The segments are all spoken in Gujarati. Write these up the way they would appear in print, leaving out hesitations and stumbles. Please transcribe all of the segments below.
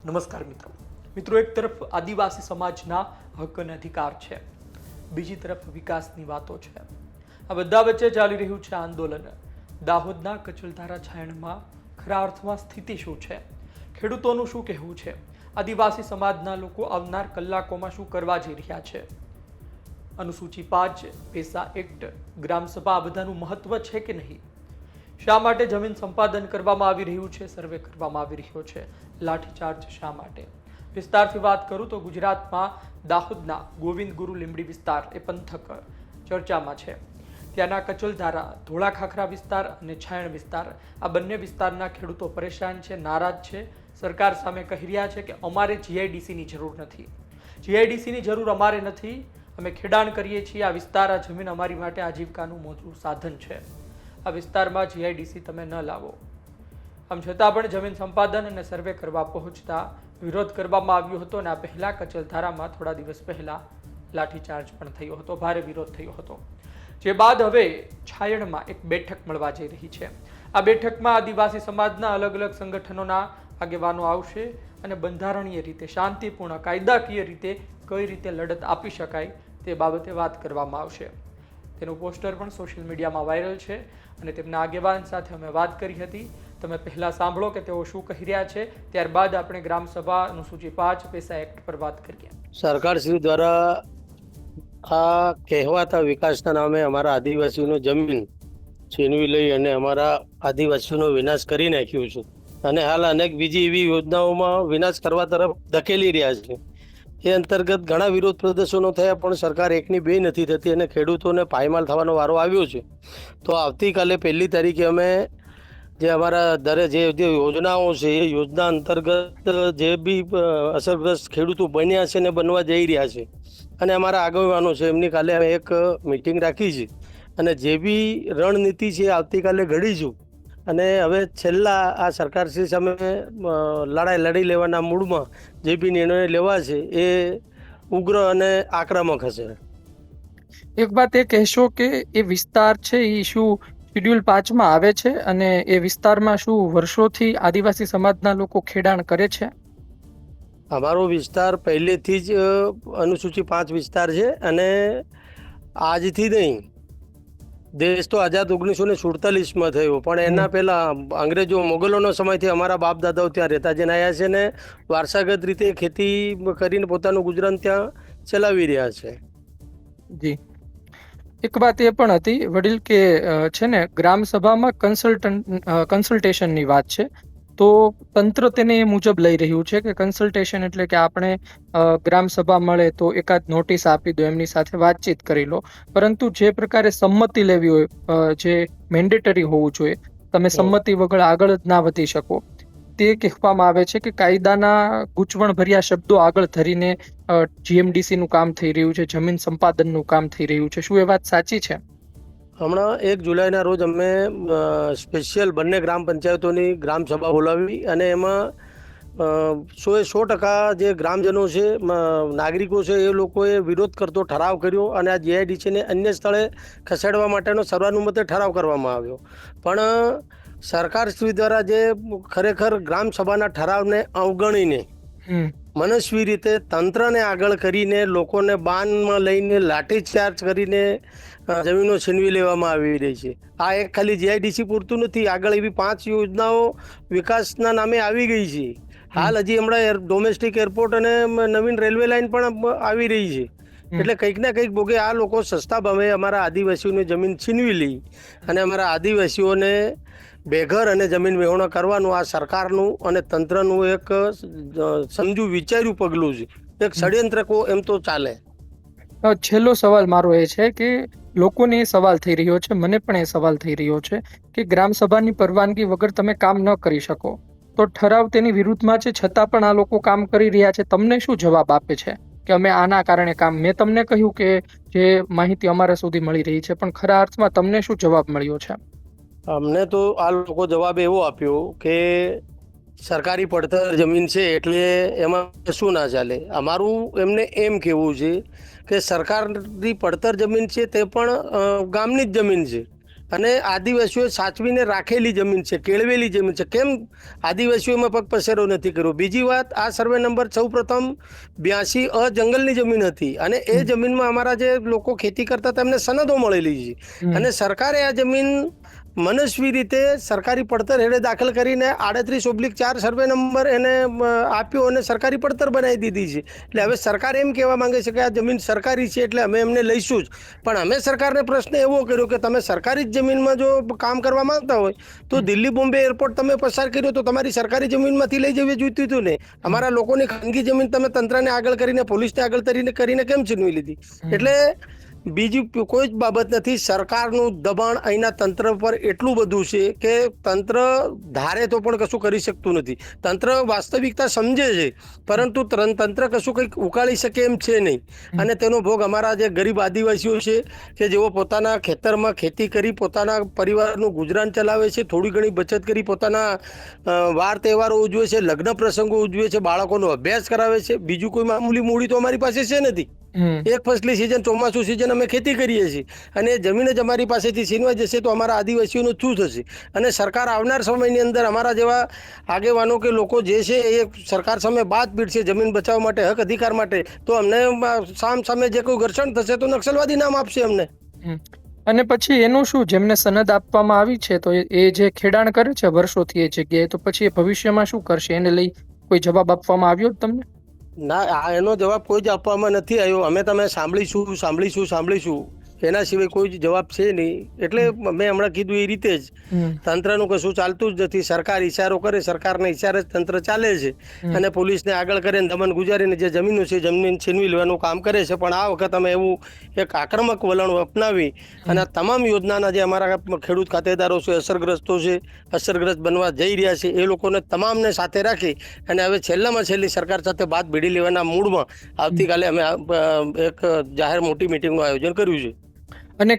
નમસ્કાર મિત્રો એક તરફ આદિવાસી સમાજના હક અને અધિકાર છે, બીજી તરફ વિકાસની વાતો છે। આ બધા વચ્ચે ચાલી રહ્યું છે આંદોલન। દાહોદના કચલધારા છાયણમાં ખરા અર્થમાં સ્થિતિ શું છે, ખેડૂતોનું શું કહેવું છે, આદિવાસી સમાજના લોકો આવનાર કલાકોમાં શું કરવા જઈ રહ્યા છે, અનુસૂચિ 5 પેસા એક્ટ, ગ્રામસભા આ બધાનું મહત્વ છે કે નહીં, શા માટે જમીન સંપાદન કરવામાં આવી રહ્યું છે, સર્વે કરવામાં આવી રહ્યો છે, લાઠીચાર્જ શા માટે? વિસ્તારથી વાત કરું તો ગુજરાતમાં દાહોદના ગોવિંદ ગુરુ લીંબડી વિસ્તાર એ પંથક ચર્ચામાં છે। ત્યાંના કચલધારા, ધોળા ખાખરા વિસ્તાર અને છાયણ વિસ્તાર આ બંને વિસ્તારના ખેડૂતો પરેશાન છે, નારાજ છે, સરકાર સામે કહી રહ્યા છે કે અમારે જીઆઈડીસીની જરૂર નથી, જીઆઈડીસીની જરૂર અમારે નથી, અમે ખેડાણ કરીએ છીએ, આ વિસ્તાર, આ જમીન અમારી માટે આજીવિકાનું મોટું સાધન છે, આ વિસ્તારમાં જીઆઈડીસી તમે ન લાવો। આમ છતાં પણ જમીન સંપાદન અને સર્વે કરવા પહોંચતા વિરોધ કરવામાં આવ્યો હતો અને આ પહેલા કચલધારામાં થોડા દિવસ પહેલા લાઠીચાર્જ પણ થયો હતો, ભારે વિરોધ થયો હતો, જે બાદ હવે છાયણમાં એક બેઠક મળવા જઈ રહી છે। આ બેઠકમાં આદિવાસી સમાજના અલગ અલગ સંગઠનોના આગેવાનો આવશે અને બંધારણીય રીતે, શાંતિપૂર્ણ, કાયદાકીય રીતે કઈ રીતે લડત આપી શકાય તે બાબતે વાત કરવામાં આવશે। તેનું પોસ્ટર પણ સોશિયલ મીડિયામાં વાયરલ છે અને તેમના આગેવાન સાથે અમે વાત કરી હતી। તમે પહેલા સાંભળો કે તેઓ શું કહી રહ્યા છે, ત્યારબાદ આપણે ગ્રામસભા અનુસૂચિ 5 પેસા એક્ટ પર વાત કરીએ। સરકારશ્રી દ્વારા આ કહેવાતા વિકાસના નામે અમારા આદિવાસીઓનો જમીન છીનવી લઈ અને અમારા આદિવાસીઓનો વિનાશ કરી નાખ્યું છે અને હાલ અનેક બીજી એવી યોજનાઓમાં વિનાશ કરવા તરફ ધકેલી રહ્યા છે। એ અંતર્ગત ઘણા વિરોધ પ્રદર્શનો થયા પણ સરકાર એકની બે નથી થતી અને ખેડૂતોને પાયમાલ થવાનો વારો આવ્યો છે। તો આવતીકાલે 1 તારીખે અમે જે અમારા દરે જે યોજનાઓ છે એ યોજના અંતર્ગત જે બી અસરગ્રસ્ત ખેડૂતો બન્યા છે ને બનવા જઈ રહ્યા છે અને અમારા આગેવાનો છે એમની કાલે અમે એક મિટિંગ રાખી છે અને જે બી રણનીતિ છે આવતીકાલે ઘડીશું અને હવે છેલ્લા આ સરકારશ્રી સામે લડાઈ લડી લેવાના મૂડમાં જે બી નિર્ણય લેવા છે એ ઉગ્ર અને આક્રમક હશે। એક વાત એ કહેશો કે એ વિસ્તાર છે એ શું શેડ્યુલ 5 માં આવે છે અને એ વિસ્તારમાં શું વર્ષોથી આદિવાસી સમાજના લોકો ખેડાણ કરે છે? અમારો વિસ્તાર પહેલેથી જ અનુસૂચિ 5 વિસ્તાર છે અને આજથી નહીં, દેશ તો આઝાદ 1947માં થયો પણ એના પહેલા અંગ્રેજો મોગલોનો સમયથી અમારા બાપ દાદાઓ ત્યાં રહેતા જઈને આવ્યા છે ને વારસાગત રીતે ખેતી કરીને પોતાનું ગુજરાન ત્યાં ચલાવી રહ્યા છે। જી, એક વાત એ પણ હતી વડીલ કે છે ને ગ્રામસભામાં કન્સલ્ટેશનની વાત છે, તો તંત્ર તેને એ મુજબ લઈ રહ્યું છે કે કન્સલ્ટેશન એટલે કે આપણે ગ્રામસભા મળે તો એકાદ નોટિસ આપી દો, એમની સાથે વાતચીત કરી લો, પરંતુ જે પ્રકારે સંમતિ લેવી હોય, જે મેન્ડેટરી હોવું જોઈએ, તમે સંમતિ વગર આગળ જ ના વધી શકો, તે કહેવામાં આવે છે કે કાયદાના ગૂંચવણ ભર્યા શબ્દો આગળ ધરીને જીએમડીસી નું કામ થઈ રહ્યું છે, જમીન સંપાદનનું કામ થઈ રહ્યું છે, શું એ વાત સાચી છે? હમણાં 1 જુલાઈના રોજ અમે સ્પેશિયલ બંને ગ્રામ પંચાયતોની ગ્રામસભા બોલાવી અને એમાં 100% જે ગ્રામજનો છે, નાગરિકો છે, એ લોકોએ વિરોધ કરતો ઠરાવ કર્યો અને આ જીઆઈડીસીને અન્ય સ્થળે ખસેડવા માટેનો સર્વાનુમતે ઠરાવ કરવામાં આવ્યો। પણ સરકારશ્રી દ્વારા જે ખરેખર ગ્રામસભાના ઠરાવને અવગણીને મનસ્વી રીતે તંત્રને આગળ કરીને લોકોને બાનમાં લઈને લાઠીચાર્જ કરીને જમીનો છીનવી લેવામાં આવી રહી છે। આ એક ખાલી જીઆઈડીસી પૂરતું નથી, આગળ એવી 5 યોજનાઓ વિકાસના નામે આવી ગઈ છે। હાલ હજી હમણાં ડોમેસ્ટિક એરપોર્ટ અને નવીન રેલવે લાઇન પણ આવી રહી છે, એટલે કંઈક ને કંઈક ભોગે આ લોકો સસ્તા ભાવે અમારા આદિવાસીઓની જમીન છીનવી લી અને અમારા આદિવાસીઓને બેઘર અને જમીન વિહોણા કરવાનું આ સરકારનું અને તંત્રનું એક સમજુ વિચાર્યું પગલું છે, એક ષડયંત્ર કો એમ તો ચાલે। છેલ્લો સવાલ મારો એ છે કે લોકોને એ સવાલ થઈ રહ્યો છે, મને પણ એ સવાલ થઈ રહ્યો છે કે ગ્રામસભાની પરવાનગી વગર તમે કામ ન કરી શકો, તો ઠરાવ તેની વિરુદ્ધમાં છે છતાં પણ આ લોકો કામ કરી રહ્યા છે, તમને શું જવાબ આપે છે કે અમે આના કારણે કામ? મેં તમને કહ્યું કે જે માહિતી અમારા સુધી મળી રહી છે, પણ ખરા અર્થમાં તમને શું જવાબ મળ્યો છે? અમને તો આ લોકો જવાબ એવો આપ્યો કે સરકારી પડતર જમીન છે એટલે એમાં શું ના ચાલે। અમારું એમને એમ કહેવું છે કે સરકારી પડતર જમીન છે તે પણ ગામની જ જમીન છે અને આદિવાસીઓએ સાચવીને રાખેલી જમીન છે, કેળવેલી જમીન છે. કેમ આદિવાસીઓમાં પગ પસેરો નથી કર્યો? બીજી વાત, આ સર્વે નંબર સૌપ્રથમ 82 જંગલની જમીન હતી અને એ જમીનમાં અમારા જે લોકો ખેતી કરતા હતા એમને સનદો મળેલી છે અને સરકારે આ જમીન મનસ્વી રીતે સરકારી પડતર હેઠળ દાખલ કરીને 38/4 સર્વે નંબર એને આપ્યો અને સરકારી પડતર બનાવી દીધી છે. એટલે હવે સરકાર એમ કહેવા માંગે છે કે આ જમીન સરકારી છે એટલે અમે એમને લઈશું જ. પણ અમે સરકારને પ્રશ્ન એવો કર્યો કે તમે સરકારી જ જમીનમાં જો કામ કરવા માંગતા હોય તો દિલ્હી બોમ્બે એરપોર્ટ તમે પસાર કર્યો તો તમારી સરકારી જમીનમાંથી લઈ જવી જોઈતું હતું ને. અમારા લોકોની ખાનગી જમીન તમે તંત્રને આગળ કરીને, પોલીસને આગળ કરીને કેમ છીનવી લીધી? એટલે બીજી કોઈ જ બાબત નથી. સરકારનું દબાણ અહીંના તંત્ર પર એટલું બધું છે કે તંત્ર ધારે તો પણ કશું કરી શકતું નથી. તંત્ર વાસ્તવિકતા સમજે છે પરંતુ તંત્ર કશું કંઈક ઉકાળી શકે એમ છે નહીં. અને તેનો ભોગ અમારા જે ગરીબ આદિવાસીઓ છે કે જેઓ પોતાના ખેતરમાં ખેતી કરી પોતાના પરિવારનું ગુજરાન ચલાવે છે, થોડી ઘણી બચત કરી પોતાના વાર તહેવારો ઉજવે છે, લગ્ન પ્રસંગો ઉજવે છે, બાળકોનો અભ્યાસ કરાવે છે. બીજું કોઈ મામૂલી મૂડી તો અમારી પાસે છે નથી. એક ફસલી સિઝન, ચોમાસું સિઝન અમે ખેતી કરીએ છીએ અને જમીન જ અમારી પાસેથી છીનવાઈ જશે તો અમારા આદિવાસીઓનું શું થશે? અને સરકાર આવનાર સમયની અંદર અમારા જેવા આગેવાનો કે લોકો જે છે એ સરકાર સામે બાદ પીડશે જમીન બચાવવા માટે, હક અધિકાર માટે, તો અમને સામે જે કોઈ ઘર્ષણ થશે તો નક્સલવાદી નામ આપશે અમને. અને પછી એનું શું, જેમને સનદ આપવામાં આવી છે તો એ જે ખેડાણ કરે છે વર્ષોથી એ જગ્યાએ, તો પછી એ ભવિષ્યમાં શું કરશે? એને લઈ કોઈ જવાબ આપવામાં આવ્યો તમને? ના, એનો જવાબ કોઈ જ આપવામાં નથી આવ્યો. અમે તમે સાંભળીશું એના સિવાય કોઈ જ જવાબ છે નહીં. એટલે મેં હમણાં કીધું એ રીતે જ તંત્રનું કશું ચાલતું જ નથી. સરકાર ઇશારો કરે, સરકારના ઇશારે જ તંત્ર ચાલે છે અને પોલીસને આગળ કરે, દમન ગુજારીને જે જમીનો છે જમીન છીનવી લેવાનું કામ કરે છે. પણ આ વખત અમે એવું એક આક્રમક વલણ અપનાવી અને તમામ યોજનાના જે અમારા ખેડૂત ખાતેદારો છે, અસરગ્રસ્ત બનવા જઈ રહ્યા છે, એ લોકોને તમામને સાથે રાખી અને હવે છેલ્લામાં છેલ્લી સરકાર સાથે બાદ ભીડી લેવાના મૂડમાં આવતીકાલે અમે એક જાહેર મોટી મિટિંગનું આયોજન કર્યું છે. અને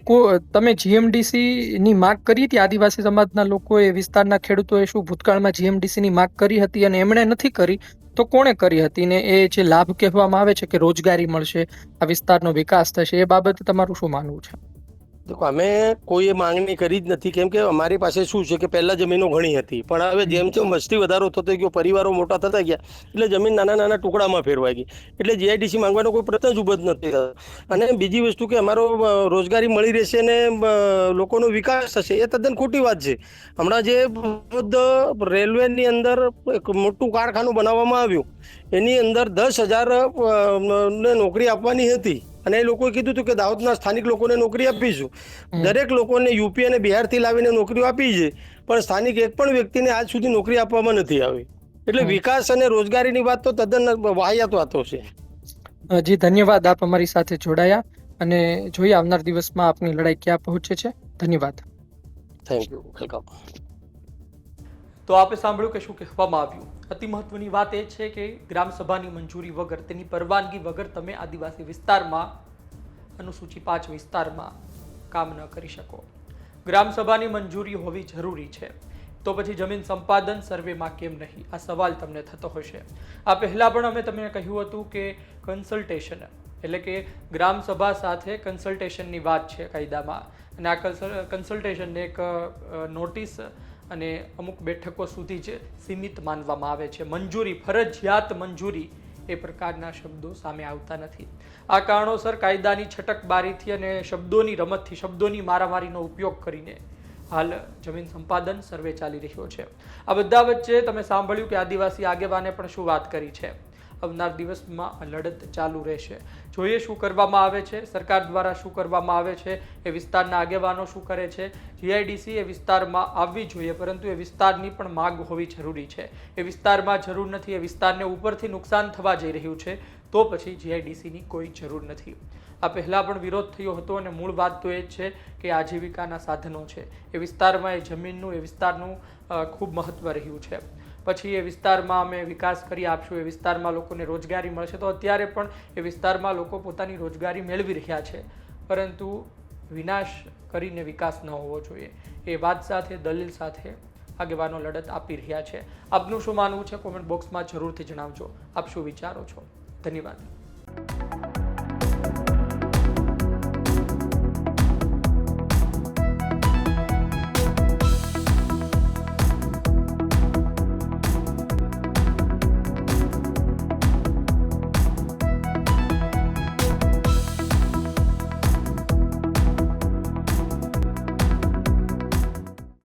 તમે જીએમડીસી ની માંગ કરી હતી? આદિવાસી સમાજના લોકોએ, વિસ્તારના ખેડૂતોએ શું ભૂતકાળમાં જીએમડીસી ની માંગ કરી હતી અને એમણે નથી કરી તો કોણે કરી હતી? ને એ જે લાભ કહેવામાં આવે છે કે રોજગારી મળશે, આ વિસ્તારનો વિકાસ થશે, એ બાબતે તમારું શું માનવું છે? દેખો, અમે કોઈએ માંગણી કરી જ નથી. કેમ કે અમારી પાસે શું છે કે પહેલા જમીનો ઘણી હતી પણ હવે જેમ જેમ વસ્તી વધારો થતો ગયો, પરિવારો મોટા થતા ગયા એટલે જમીન નાના નાના ટુકડામાં ફેરવાઈ ગઈ. એટલે જીઆઈડીસી માંગવાનો કોઈ પ્રશ્ન જ ઉભો જ નથી થતો. અને બીજી વસ્તુ કે અમારો રોજગારી મળી રહેશે ને લોકોનો વિકાસ થશે, એ તદ્દન ખોટી વાત છે. હમણાં જે રેલવેની અંદર એક મોટું કારખાનું બનાવવામાં આવ્યું એની અંદર 10,000 ને નોકરી આપવાની હતી અને એ લોકોએ કીધું હતું કે દાહોદના સ્થાનિક લોકોને નોકરી આપીશું. દરેક લોકોને યુપી અને બિહારથી લાવીને નોકરીઓ આપી છે પણ સ્થાનિક એક પણ વ્યક્તિને આજ સુધી નોકરી આપવામાં નથી આવી. એટલે વિકાસ અને રોજગારીની વાત તો તદ્દન વાહિયાત વાતો છે. જી ધન્યવાદ, આપ અમારી સાથે જોડાયા અને જોઈએ આવનાર દિવસમાં આપની લડાઈ ક્યાં પહોંચે છે. ધન્યવાદ. Thank you, welcome. તો આપે સાંભળ્યું કે શું કહેવામાં આવ્યું. અતિ મહત્વની વાત એ છે કે ગ્રામસભાની મંજૂરી વગર, તેની પરવાનગી વગર તમે આદિવાસી વિસ્તારમાં, અનુસૂચિ 5 વિસ્તારમાં કામ ન કરી શકો. ગ્રામસભાની મંજૂરી હોવી જરૂરી છે તો પછી જમીન સંપાદન સર્વેમાં કેમ નહીં? આ સવાલ તમને થતો હશે. આ પહેલા પણ અમે તમને કહ્યું હતું કે કન્સલ્ટેશન એટલે કે ગ્રામસભા સાથે કન્સલ્ટેશનની વાત છે કાયદામાં અને આ કન્સલ્ટેશનને એક નોટિસ અને અમુક બેઠકો સુધી જ સીમિત માનવામાં આવે છે. મંજૂરી, ફરજિયાત મંજૂરી એ પ્રકારના શબ્દો સામે આવતા નથી. આ કારણોસર કાયદાની છટકબારીથી અને શબ્દોની રમતથી, શબ્દોની મારામારીનો ઉપયોગ કરીને હાલ જમીન સંપાદન સર્વે ચાલી રહ્યો છે. આ બધા વચ્ચે તમે સાંભળ્યું કે આદિવાસી આગેવાને પણ શું વાત કરી છે. આવનાર દિવસમાં આ લડત ચાલુ રહેશે. જોઈએ શું કરવામાં આવે છે, સરકાર દ્વારા શું કરવામાં આવે છે, એ વિસ્તારના આગેવાનો શું કરે છે. જીઆઈડીસી એ વિસ્તારમાં આવવી જોઈએ પરંતુ એ વિસ્તારની પણ માગ હોવી જરૂરી છે. એ વિસ્તારમાં જરૂર નથી, એ વિસ્તારને ઉપરથી નુકસાન થવા જઈ રહ્યું છે તો પછી જીઆઈડીસીની કોઈ જરૂર નથી. આ પહેલાં પણ વિરોધ થયો હતો અને મૂળ વાત તો એ જ છે કે આજીવિકાના સાધનો છે એ વિસ્તારમાં, એ જમીનનું, એ વિસ્તારનું ખૂબ મહત્ત્વ રહ્યું છે. પછી એ વિસ્તારમાં અમે વિકાસ કરી આપશું, એ વિસ્તારમાં લોકોને રોજગારી મળશે, તો અત્યારે પણ એ વિસ્તારમાં લોકો પોતાની રોજગારી મેળવી રહ્યા છે પરંતુ વિનાશ કરીને વિકાસ ન હોવો જોઈએ. એ વાત સાથે, દલીલ સાથે આગેવાનો લડત આપી રહ્યા છે. આપનું શું માનવું છે કોમેન્ટ બોક્સમાં જરૂરથી જણાવજો. આપ શું વિચારો છો? ધન્યવાદ.